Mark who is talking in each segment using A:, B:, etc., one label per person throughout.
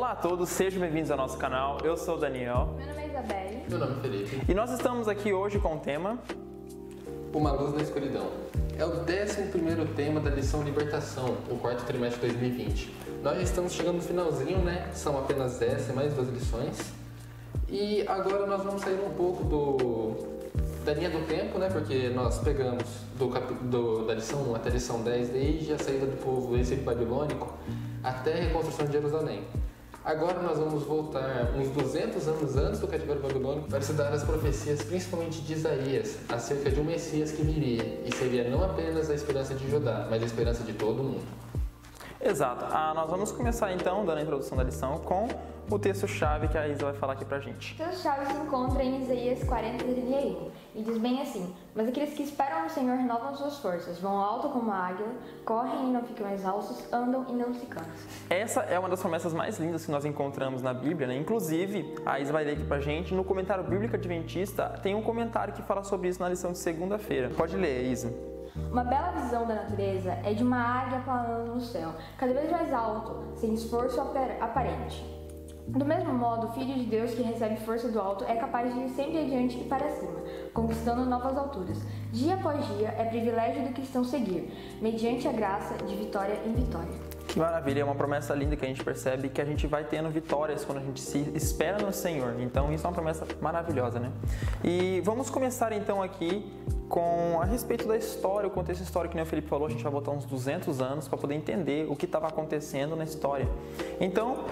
A: Olá a todos, sejam bem-vindos ao nosso canal. Eu sou o Daniel.
B: Meu nome é Isabelle.
C: Meu nome é Felipe.
A: E nós estamos aqui hoje com o tema
C: Uma Luz na Escuridão. É o 11º tema da lição Libertação, o quarto trimestre de 2020. Nós estamos chegando no finalzinho, né? São apenas essa e mais 2 lições. E agora nós vamos sair um pouco da linha do tempo, né? Porque nós pegamos da lição 1 até a lição 10, desde a saída do povo do exílio babilônico até a reconstrução de Jerusalém. Agora nós vamos voltar uns 200 anos antes do cativeiro babilônico para estudar as profecias, principalmente de Isaías, acerca de um Messias que viria e seria não apenas a esperança de Judá, mas a esperança de todo mundo.
A: Exato. Nós vamos começar então, dando a introdução da lição, com o texto-chave que a Isa vai falar aqui pra gente.
B: O texto-chave se encontra em Isaías 40, 31, e diz bem assim: Mas aqueles que esperam no Senhor renovam suas forças, vão alto como a águia, correm e não ficam exaustos, andam e não se cansam. Essa
A: é uma das promessas mais lindas que nós encontramos na Bíblia, né? Inclusive, a Isa vai ler aqui pra gente, no comentário bíblico adventista, tem um comentário que fala sobre isso na lição de segunda-feira. Pode ler, Isa.
B: Uma bela visão da natureza é de uma águia planando no céu, cada vez mais alto, sem esforço aparente. Do mesmo modo, o Filho de Deus que recebe força do alto é capaz de ir sempre adiante e para cima, conquistando novas alturas. Dia após dia, é privilégio do cristão seguir, mediante a graça, de vitória em vitória.
A: Que maravilha, é uma promessa linda que a gente percebe que a gente vai tendo vitórias quando a gente se espera no Senhor. Então isso é uma promessa maravilhosa, né? E vamos começar então aqui a respeito da história, o contexto histórico que o Felipe falou. A gente vai botar uns 200 anos para poder entender o que estava acontecendo na história. Então,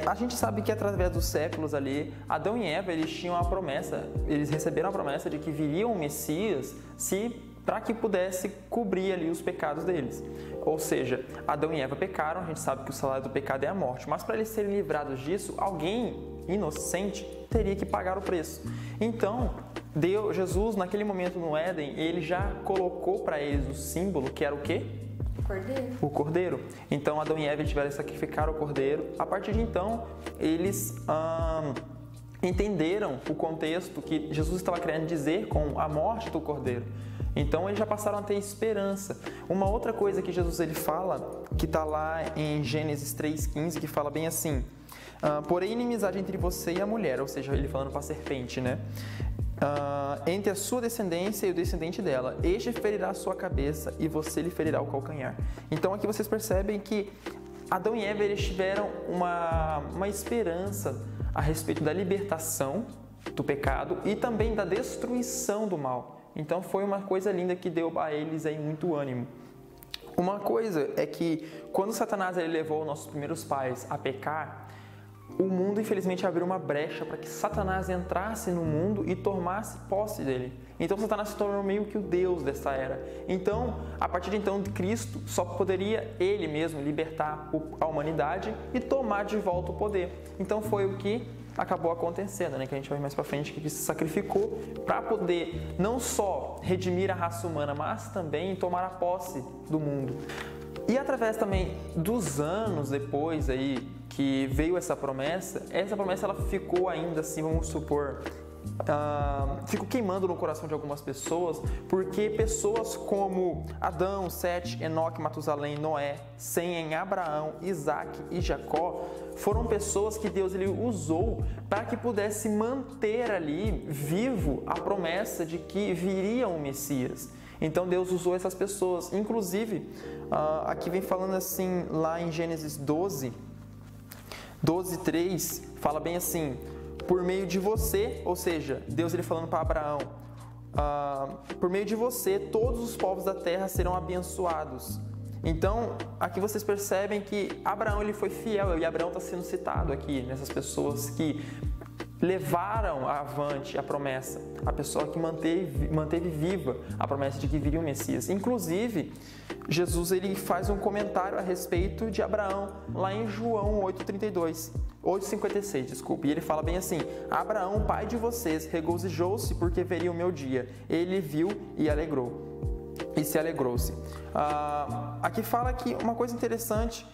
A: a gente sabe que através dos séculos ali, Adão e Eva, eles tinham a promessa, eles receberam a promessa de que viria um Messias para que pudesse cobrir ali os pecados deles. Ou seja, Adão e Eva pecaram, a gente sabe que o salário do pecado é a morte, mas para eles serem livrados disso, alguém inocente teria que pagar o preço. Então, Jesus, naquele momento no Éden, ele já colocou para eles o símbolo, que era o quê?
B: Cordeiro.
A: O cordeiro. Então, Adão e Eva tiveram que sacrificar o cordeiro. A partir de então, eles entenderam o contexto que Jesus estava querendo dizer com a morte do cordeiro. Então eles já passaram a ter esperança. Uma outra coisa que Jesus ele fala, que está lá em Gênesis 3,15, que fala bem assim: porém inimizade entre você e a mulher, ou seja, ele falando para a serpente, né? Entre a sua descendência e o descendente dela, este ferirá a sua cabeça e você lhe ferirá o calcanhar. Então aqui vocês percebem que Adão e Eva eles tiveram uma esperança a respeito da libertação do pecado e também da destruição do mal. Então foi uma coisa linda que deu a eles aí muito ânimo. Uma coisa é que quando Satanás ele levou nossos primeiros pais a pecar, o mundo infelizmente abriu uma brecha para que Satanás entrasse no mundo e tomasse posse dele. Então Satanás se tornou meio que o Deus dessa era. Então, a partir de então, Cristo só poderia ele mesmo libertar a humanidade e tomar de volta o poder. Então foi o que acabou acontecendo, né? Que a gente vai mais para frente, que se sacrificou para poder não só redimir a raça humana, mas também tomar a posse do mundo. E através também dos anos depois aí que veio essa promessa ela ficou ainda assim, vamos supor, ficou queimando no coração de algumas pessoas, porque pessoas como Adão, Sete, Enoque, Matusalém, Noé, Sem, Abraão, Isaac e Jacó foram pessoas que Deus ele usou para que pudesse manter ali vivo a promessa de que viria um Messias. Então Deus usou essas pessoas. Inclusive, aqui vem falando assim, lá em Gênesis 12:3, fala bem assim: por meio de você, ou seja, Deus ele falando para Abraão, por meio de você todos os povos da terra serão abençoados. Então, aqui vocês percebem que Abraão ele foi fiel, e Abraão está sendo citado aqui nessas pessoas que levaram avante a promessa, a pessoa que manteve viva a promessa de que viria o Messias. Inclusive, Jesus ele faz um comentário a respeito de Abraão, lá em João 8,56, desculpe, e ele fala bem assim: Abraão, pai de vocês, regozijou-se porque veria o meu dia, ele viu e se alegrou-se. Aqui fala que uma coisa interessante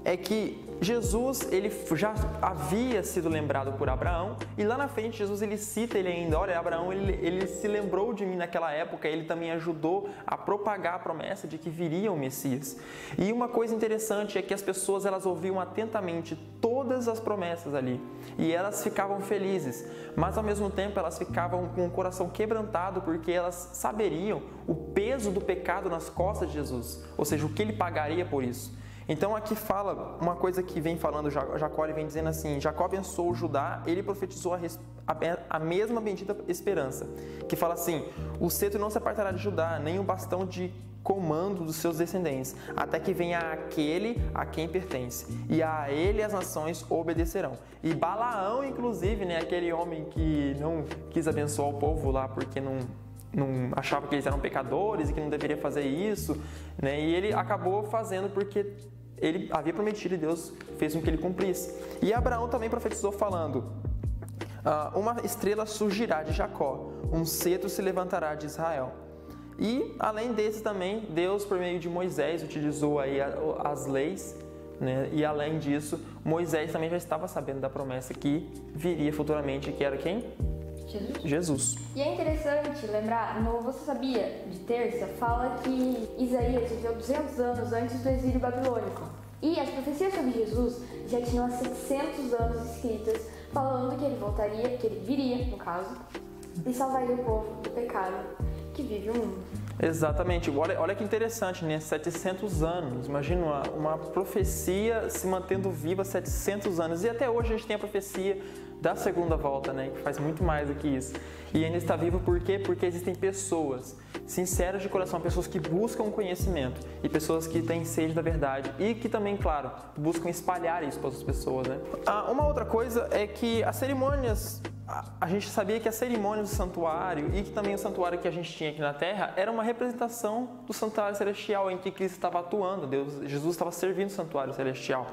A: é que Jesus, ele já havia sido lembrado por Abraão, e lá na frente Jesus ele cita ele ainda, olha, Abraão ele se lembrou de mim naquela época, ele também ajudou a propagar a promessa de que viria o Messias. E uma coisa interessante é que as pessoas elas ouviam atentamente todas as promessas ali, e elas ficavam felizes, mas ao mesmo tempo elas ficavam com o coração quebrantado, porque elas saberiam o peso do pecado nas costas de Jesus, ou seja, o que ele pagaria por isso. Então aqui fala uma coisa que vem falando Jacó, ele vem dizendo assim, Jacó abençoou Judá, ele profetizou a mesma bendita esperança, que fala assim, o cetro não se apartará de Judá, nem o bastão de comando dos seus descendentes, até que venha aquele a quem pertence, e a ele as nações obedecerão. E Balaão, inclusive, né, aquele homem que não quis abençoar o povo lá porque não achava que eles eram pecadores e que não deveria fazer isso, né, e ele acabou fazendo porque ele havia prometido e Deus fez com que ele cumprisse. E Abraão também profetizou falando, uma estrela surgirá de Jacó, um cetro se levantará de Israel. E além desse também, Deus por meio de Moisés utilizou aí as leis, né? E além disso, Moisés também já estava sabendo da promessa que viria futuramente, que era quem? Jesus.
B: E é interessante lembrar, no Você Sabia, de terça, fala que Isaías viveu 200 anos antes do exílio babilônico. E as profecias sobre Jesus já tinham há 700 anos escritas, falando que ele voltaria, que ele viria, no caso, e salvaria o povo do pecado que vive o mundo.
A: Exatamente. Olha que interessante, né? 700 anos. Imagina uma profecia se mantendo viva 700 anos. E até hoje a gente tem a profecia da segunda volta, né? Que faz muito mais do que isso. E ainda está vivo por quê? Porque existem pessoas sinceras de coração, pessoas que buscam conhecimento e pessoas que têm sede da verdade e que também, claro, buscam espalhar isso para outras pessoas, né? Uma outra coisa é que as cerimônias, a gente sabia que as cerimônias do santuário e que também o santuário que a gente tinha aqui na Terra era uma representação do santuário celestial em que Cristo estava atuando, Jesus estava servindo o santuário celestial.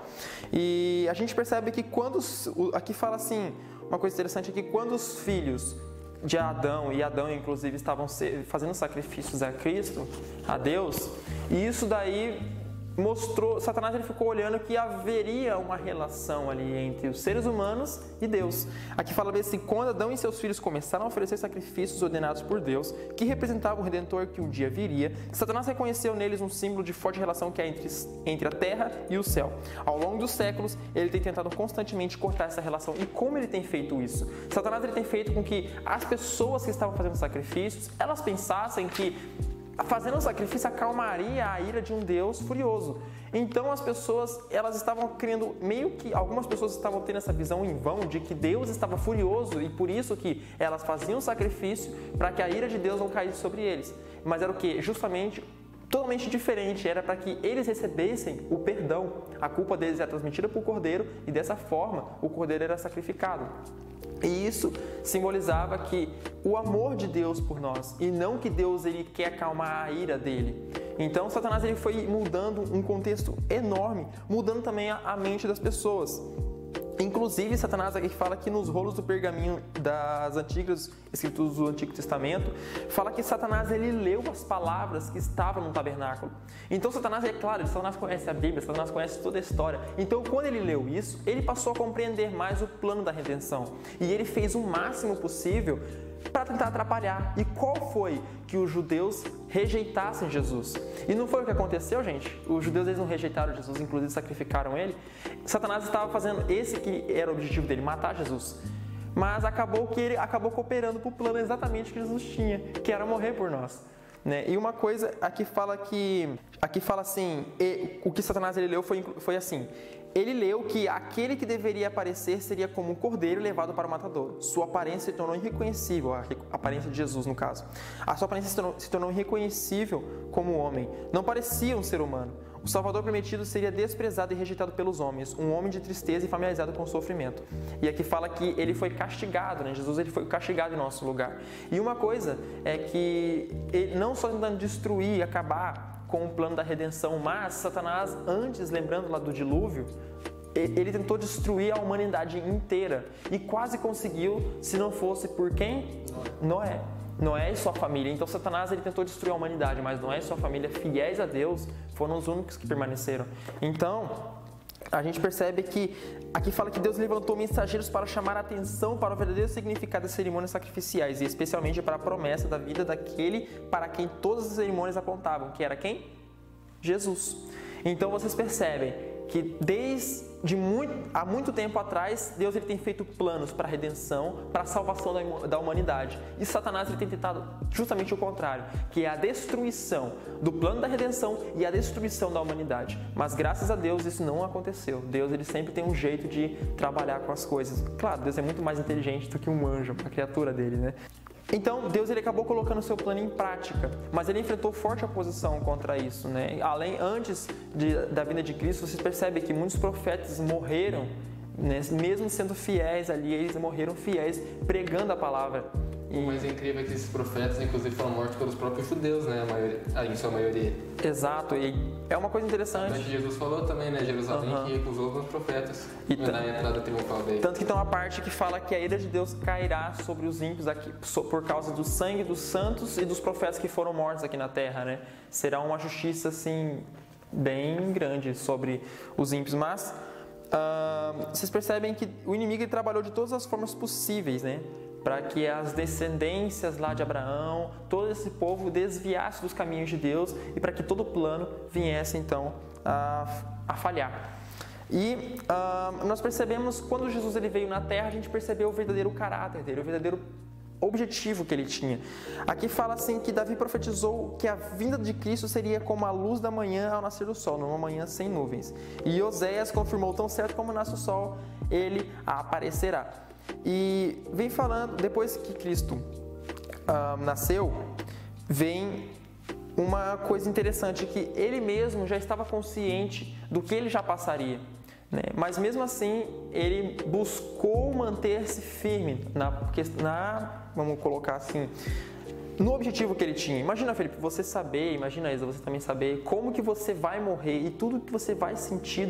A: E a gente percebe que aqui fala assim, uma coisa interessante é que quando os filhos de Adão, e Adão inclusive estavam fazendo sacrifícios a Cristo, a Deus, e isso daí mostrou, Satanás ele ficou olhando que haveria uma relação ali entre os seres humanos e Deus. Aqui fala assim, quando Adão e seus filhos começaram a oferecer sacrifícios ordenados por Deus, que representavam o Redentor que um dia viria, Satanás reconheceu neles um símbolo de forte relação que há entre a terra e o céu. Ao longo dos séculos, ele tem tentado constantemente cortar essa relação. E como ele tem feito isso? Satanás ele tem feito com que as pessoas que estavam fazendo sacrifícios, elas pensassem que fazendo o sacrifício acalmaria a ira de um Deus furioso. Então as pessoas, elas estavam criando, meio que algumas pessoas estavam tendo essa visão em vão de que Deus estava furioso e por isso que elas faziam o sacrifício para que a ira de Deus não caísse sobre eles. Mas era o que? Justamente totalmente diferente, era para que eles recebessem o perdão. A culpa deles era transmitida para o Cordeiro e dessa forma o Cordeiro era sacrificado. E isso simbolizava que o amor de Deus por nós e não que Deus ele quer acalmar a ira dele. Então Satanás ele foi mudando um contexto enorme, mudando também a mente das pessoas. Inclusive, Satanás aqui fala que nos rolos do pergaminho das antigas escrituras do Antigo Testamento, fala que Satanás ele leu as palavras que estavam no tabernáculo. Então Satanás, é claro, Satanás conhece a Bíblia, Satanás conhece toda a história. Então quando ele leu isso, ele passou a compreender mais o plano da redenção. E ele fez o máximo possível para tentar atrapalhar. E qual foi? Que os judeus rejeitassem Jesus. E não foi o que aconteceu, gente? Os judeus eles não rejeitaram Jesus, inclusive sacrificaram ele. Satanás estava fazendo esse que era o objetivo dele, matar Jesus. Mas acabou que ele acabou cooperando para o plano exatamente que Jesus tinha, que era morrer por nós. Né? E uma coisa aqui fala assim, o que Satanás ele leu foi assim. Ele leu que aquele que deveria aparecer seria como um cordeiro levado para o matador. Sua aparência se tornou irreconhecível, a aparência de Jesus no caso. A sua aparência se tornou irreconhecível como homem. Não parecia um ser humano. O Salvador prometido seria desprezado e rejeitado pelos homens, um homem de tristeza e familiarizado com o sofrimento. E aqui fala que ele foi castigado, né? Jesus ele foi castigado em nosso lugar. E uma coisa é que ele não só tentando destruir, acabar com o plano da redenção, mas Satanás, antes, lembrando lá do dilúvio, ele tentou destruir a humanidade inteira e quase conseguiu, se não fosse por quem? Noé. Noé e sua família. Então Satanás ele tentou destruir a humanidade, mas Noé e sua família, fiéis a Deus, foram os únicos que permaneceram. Então, a gente percebe que aqui fala que Deus levantou mensageiros para chamar a atenção para o verdadeiro significado das cerimônias sacrificiais e especialmente para a promessa da vida daquele para quem todas as cerimônias apontavam, que era quem? Jesus. Então vocês percebem que há muito tempo atrás, Deus ele tem feito planos para a redenção, para a salvação da humanidade. E Satanás ele tem tentado justamente o contrário, que é a destruição do plano da redenção e a destruição da humanidade. Mas graças a Deus isso não aconteceu. Deus ele sempre tem um jeito de trabalhar com as coisas. Claro, Deus é muito mais inteligente do que um anjo, a criatura dele, né? Então, Deus ele acabou colocando o seu plano em prática, mas ele enfrentou forte oposição contra isso, né? Antes da vinda de Cristo, vocês percebem que muitos profetas morreram, né? Mesmo sendo fiéis ali, eles morreram fiéis, pregando a palavra.
C: O mais incrível é que esses profetas, inclusive, foram mortos pelos próprios judeus, né? Em sua maioria.
A: Exato, e é uma coisa interessante.
C: Mas Jesus falou também, né? Jerusalém que recusou os profetas na entrada triunfal dele.
A: Tanto que tem uma parte que fala que a ira de Deus cairá sobre os ímpios aqui, por causa do sangue dos santos e dos profetas que foram mortos aqui na terra, né? Será uma justiça, assim, bem grande sobre os ímpios, mas vocês percebem que o inimigo ele trabalhou de todas as formas possíveis, né? Para que as descendências lá de Abraão, todo esse povo desviasse dos caminhos de Deus e para que todo o plano viesse então a falhar. E nós percebemos, quando Jesus ele veio na Terra, a gente percebeu o verdadeiro caráter dele, o verdadeiro objetivo que ele tinha. Aqui fala assim que Davi profetizou que a vinda de Cristo seria como a luz da manhã ao nascer do sol, numa manhã sem nuvens. E Oséias confirmou tão certo como nasce o sol, ele aparecerá. E vem falando, depois que Cristo nasceu, vem uma coisa interessante, que ele mesmo já estava consciente do que ele já passaria, né? Mas mesmo assim, ele buscou manter-se firme vamos colocar assim, no objetivo que ele tinha. Imagina, Felipe, você saber, imagina, Isa, você também saber como que você vai morrer e tudo que você vai sentir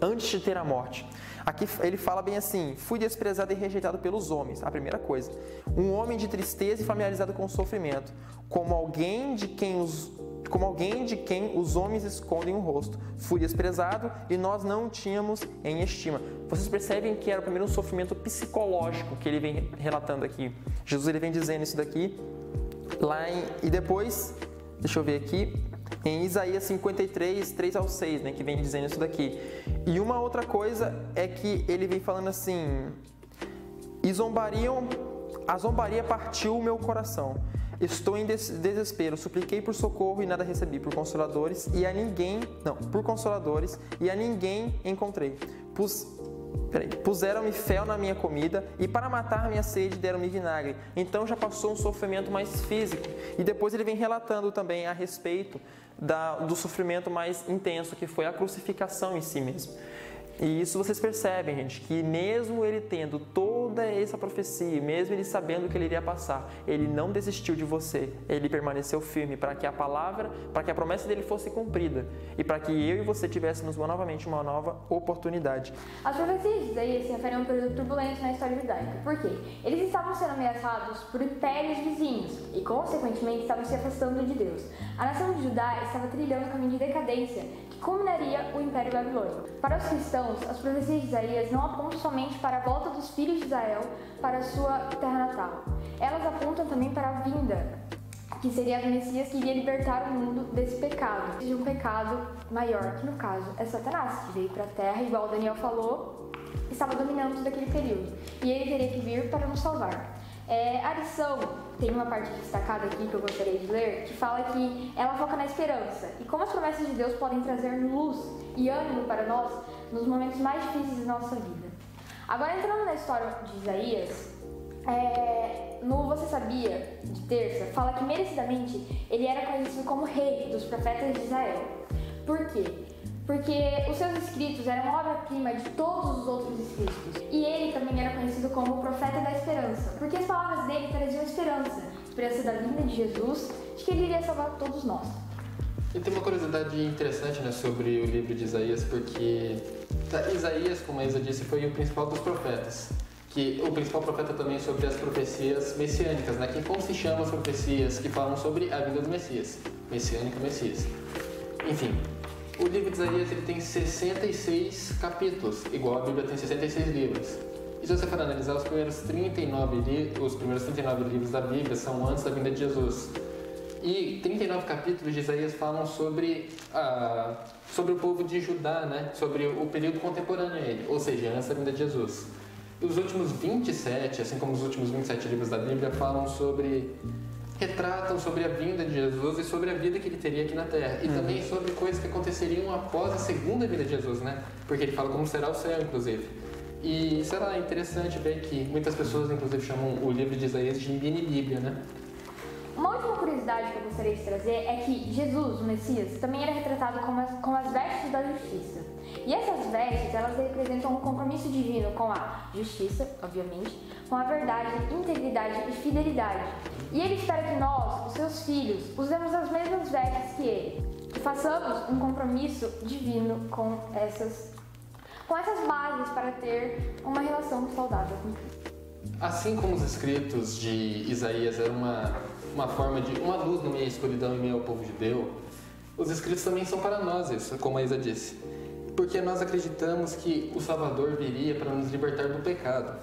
A: antes de ter a morte. Aqui ele fala bem assim: fui desprezado e rejeitado pelos homens. A primeira coisa, um homem de tristeza e familiarizado com o sofrimento, como alguém de quem os homens escondem o rosto. Fui desprezado e nós não o tínhamos em estima. Vocês percebem que era primeiro um sofrimento psicológico que ele vem relatando aqui. Jesus ele vem dizendo isso daqui e depois, deixa eu ver aqui, em Isaías 53, 3 ao 6, né, que vem dizendo isso daqui. E uma outra coisa é que ele vem falando assim: a zombaria partiu o meu coração. Estou em desespero, supliquei por socorro e nada recebi, por consoladores e a ninguém encontrei. Puseram-me fel na minha comida e para matar minha sede deram-me vinagre. Então já passou um sofrimento mais físico. E depois ele vem relatando também a respeito do sofrimento mais intenso, que foi a crucificação em si mesmo. E isso vocês percebem, gente, que mesmo ele tendo toda essa profecia, mesmo ele sabendo que ele iria passar, ele não desistiu de você, ele permaneceu firme para que a promessa dele fosse cumprida e para que eu e você tivéssemos novamente uma nova oportunidade.
B: As profecias de Isaías se referem a um período turbulento na história judaica. Por quê? Eles estavam sendo ameaçados por impérios vizinhos e, consequentemente, estavam se afastando de Deus. A nação de Judá estava trilhando um caminho de decadência que culminaria o Império Babilônico. Para os cristãos, as profecias de Isaías não apontam somente para a volta dos filhos de Israel para a sua terra natal. Elas apontam também para a vinda, que seria do Messias que iria libertar o mundo desse pecado, de um pecado maior, que no caso é Satanás, que veio para a terra, igual Daniel falou, estava dominando todo aquele período. E ele teria que vir para nos salvar. A lição tem uma parte destacada aqui que eu gostaria de ler, que fala que ela foca na esperança e como as promessas de Deus podem trazer luz e ânimo para nós nos momentos mais difíceis da nossa vida. Agora, entrando na história de Isaías, no Você Sabia, de terça, fala que merecidamente ele era conhecido como rei dos profetas de Israel. Por quê? Porque os seus escritos eram obra-prima de todos os outros escritos. E ele também era conhecido como o profeta da esperança, porque as palavras dele traziam esperança da vinda de Jesus, de que ele iria salvar todos nós.
C: E tem uma curiosidade interessante, né, sobre o livro de Isaías, porque Isaías, como a Isa disse, foi o principal dos profetas. O principal profeta também sobre as profecias messiânicas, né, que como se chamam as profecias que falam sobre a vinda do Messias, messiânico Messias. Enfim. O livro de Isaías ele tem 66 capítulos, igual a Bíblia tem 66 livros. E se você for analisar, os primeiros 39 livros da Bíblia são antes da vinda de Jesus. E 39 capítulos de Isaías falam sobre o povo de Judá, né? Sobre o período contemporâneo a ele, ou seja, antes da vinda de Jesus. E os últimos 27, assim como os últimos 27 livros da Bíblia, retratam sobre a vinda de Jesus e sobre a vida que ele teria aqui na Terra. E também sobre coisas que aconteceriam após a segunda vinda de Jesus, né? Porque ele fala como será o céu, inclusive. E, sei lá, é interessante ver que muitas pessoas, inclusive, chamam o livro de Isaías de mini-Bíblia, né?
B: Uma última curiosidade que eu gostaria de trazer é que Jesus, o Messias, também era retratado com as vestes da justiça. E essas vestes, elas representam um compromisso divino com a justiça, obviamente, com a verdade, integridade e fidelidade. E ele espera que nós, os seus filhos, usemos as mesmas vestes que ele, e façamos um compromisso divino com essas bases para ter uma relação saudável com Cristo.
C: Assim como os escritos de Isaías eram uma forma de uma luz no meio da escuridão e meio ao povo judeu, os escritos também são para nós, isso, como a Isa disse. Porque nós acreditamos que o Salvador viria para nos libertar do pecado.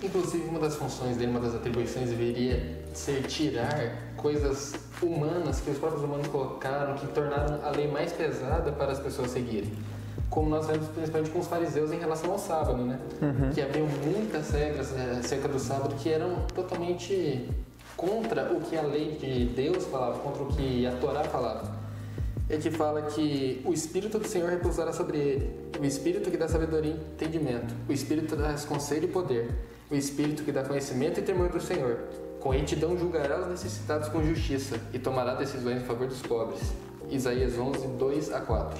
C: Inclusive, uma das funções dele, uma das atribuições, deveria ser tirar coisas humanas que os próprios humanos colocaram, que tornaram a lei mais pesada para as pessoas seguirem. Como nós vemos principalmente com os fariseus em relação ao sábado, né? Que haviam muitas regras acerca do sábado que eram totalmente contra o que a lei de Deus falava, contra o que a Torá falava. É que fala que o Espírito do Senhor repousará sobre ele, o Espírito que dá sabedoria e entendimento, o Espírito que dá conselho e poder, o Espírito que dá conhecimento e temor do Senhor. Com retidão julgará os necessitados com justiça e tomará decisões em favor dos pobres. Isaías 11, 2-4.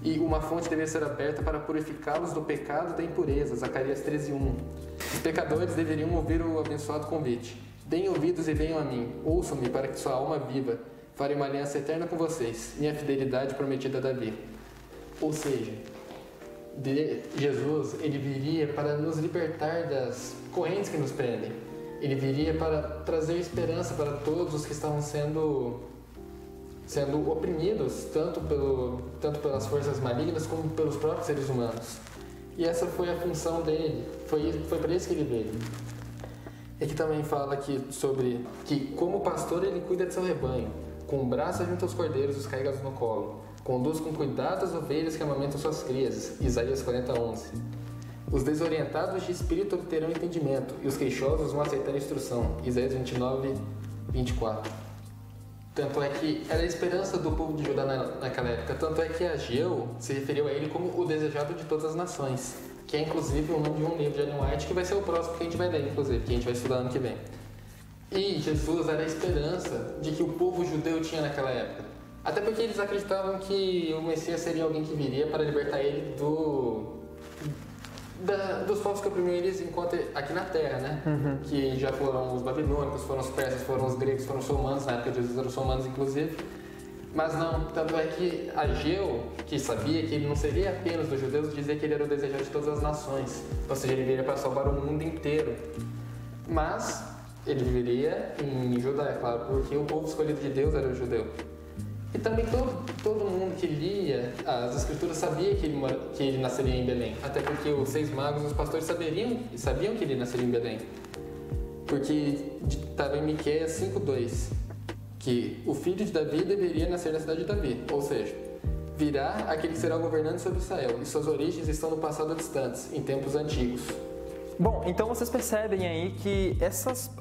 C: E uma fonte deveria ser aberta para purificá-los do pecado e da impureza. Zacarias 13:1. Os pecadores deveriam ouvir o abençoado convite. Deem ouvidos e venham a mim. Ouçam-me para que sua alma viva. Farei uma aliança eterna com vocês. Minha fidelidade prometida a Davi. Ou seja, Jesus, ele viria para nos libertar das correntes que nos prendem. Ele viria para trazer esperança para todos os que estavam sendo oprimidos, tanto pelas forças malignas como pelos próprios seres humanos. E essa foi a função dele, foi para isso que ele veio. E aqui também fala sobre que, como pastor, ele cuida de seu rebanho, com o braço junto aos cordeiros os carregados no colo, conduz com cuidado as ovelhas que amamentam suas crias. Isaías 40:11. Os desorientados de espírito obterão entendimento, e os queixosos vão aceitar a instrução. Isaías 29:24. Tanto é que era a esperança do povo de Judá naquela época. Tanto é que Ageu se referiu a ele como o desejado de todas as nações, que é inclusive o nome de um livro de Ellen White, que vai ser o próximo que a gente vai ler, inclusive, que a gente vai estudar ano que vem. E Jesus era a esperança de que o povo judeu tinha naquela época. Até porque eles acreditavam que o Messias seria alguém que viria para libertar ele dos povos que oprimiam eles aqui na Terra, né? Que já foram os babilônicos, foram os persas, foram os gregos, foram os romanos, na época de Jesus eram os romanos, inclusive. Mas não, tanto é que Ageu, que sabia que ele não seria apenas dos judeus, dizia que ele era o desejado de todas as nações. Ou seja, ele viria para salvar o mundo inteiro. Mas ele viveria em Judá, é claro, porque o povo escolhido de Deus era o judeu. E também todo mundo que lia as escrituras sabia que ele nasceria em Belém. Até porque os 6 magos, os pastores sabiam que ele nasceria em Belém. Porque estava em Miqueias 5:2, que o filho de Davi deveria nascer na cidade de Davi. Ou seja, virá aquele que será governante sobre Israel, e suas origens estão no passado distantes, em tempos antigos.
A: Bom, então vocês percebem aí que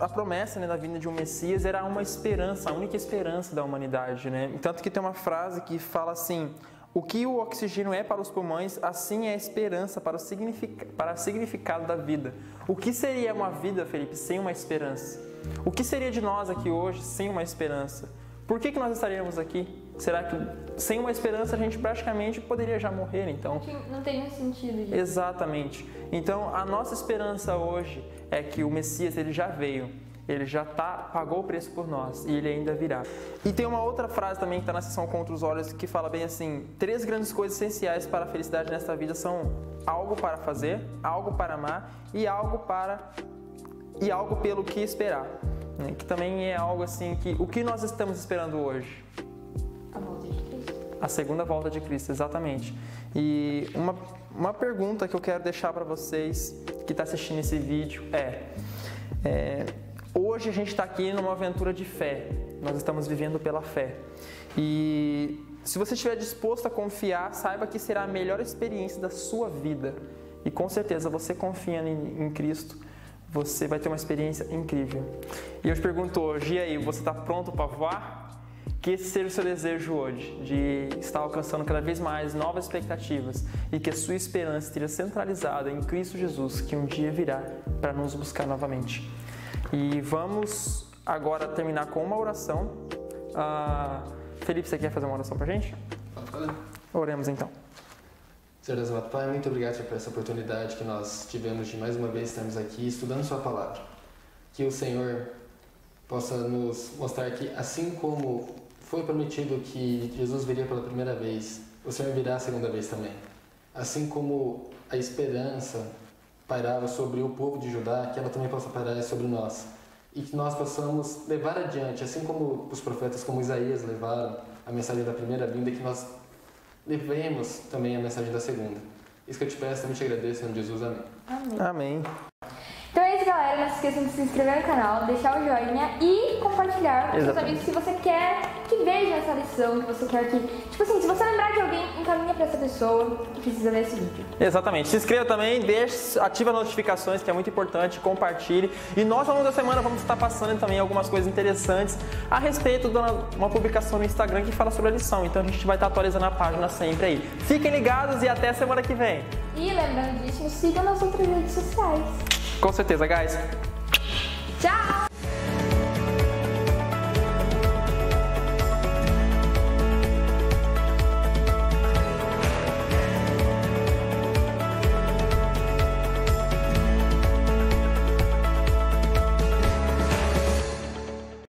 A: a promessa, né, da vinda de um Messias era uma esperança, a única esperança da humanidade, né? Tanto que tem uma frase que fala assim: o que o oxigênio é para os pulmões, assim é a esperança para o significado da vida. O que seria uma vida, Felipe, sem uma esperança? O que seria de nós aqui hoje sem uma esperança? Por que nós estaríamos aqui? Será que sem uma esperança a gente praticamente poderia já morrer, então?
B: Não tem um sentido disso.
A: Exatamente. Então, a nossa esperança hoje é que o Messias, ele já veio, ele já pagou o preço por nós e ele ainda virá. E tem uma outra frase também que está na seção Contra os Olhos que fala bem assim: 3 grandes coisas essenciais para a felicidade nesta vida são algo para fazer, algo para amar e algo pelo que esperar. Que também é algo assim que o que nós estamos esperando hoje?
B: A volta de Cristo.
A: A segunda volta de Cristo, exatamente. E uma pergunta que eu quero deixar para vocês que estão assistindo esse vídeo hoje a gente está aqui numa aventura de fé. Nós estamos vivendo pela fé. E se você estiver disposto a confiar, saiba que será a melhor experiência da sua vida. E com certeza, você confiando em Cristo, você vai ter uma experiência incrível. E eu te pergunto hoje, e aí, você está pronto para voar? Que esse seja o seu desejo hoje, de estar alcançando cada vez mais novas expectativas e que a sua esperança esteja centralizada em Cristo Jesus, que um dia virá para nos buscar novamente. E vamos agora terminar com uma oração. Felipe, você quer fazer uma oração para a gente?
C: Pode fazer.
A: Oremos então.
C: Senhor Deus amado Pai, muito obrigado por essa oportunidade que nós tivemos de mais uma vez estarmos aqui estudando Sua Palavra. Que o Senhor possa nos mostrar que, assim como foi prometido que Jesus viria pela primeira vez, o Senhor virá a segunda vez também. Assim como a esperança pairava sobre o povo de Judá, que ela também possa pairar sobre nós. E que nós possamos levar adiante, assim como os profetas como Isaías levaram a mensagem da primeira vinda, que nós levemos também a mensagem da segunda. Isso que eu te peço, também te agradeço, em nome de Jesus. Amém.
B: Amém.
A: Amém.
B: Então é isso, galera. Não se esqueçam de se inscrever no canal, deixar o joinha e compartilhar com seus amigos se você quer que veja essa lição, que você quer que... Tipo assim, se você lembrar de alguém, encaminha pra essa pessoa que precisa ver esse vídeo.
A: Exatamente. Se inscreva também, ativa as notificações, que é muito importante, compartilhe. E nós, ao longo da semana, vamos estar passando também algumas coisas interessantes a respeito de uma publicação no Instagram que fala sobre a lição. Então a gente vai estar atualizando a página sempre aí. Fiquem ligados e até a semana que vem.
B: E lembrando disso, nos sigam nas outras redes sociais.
A: Com certeza, guys.
B: Tchau!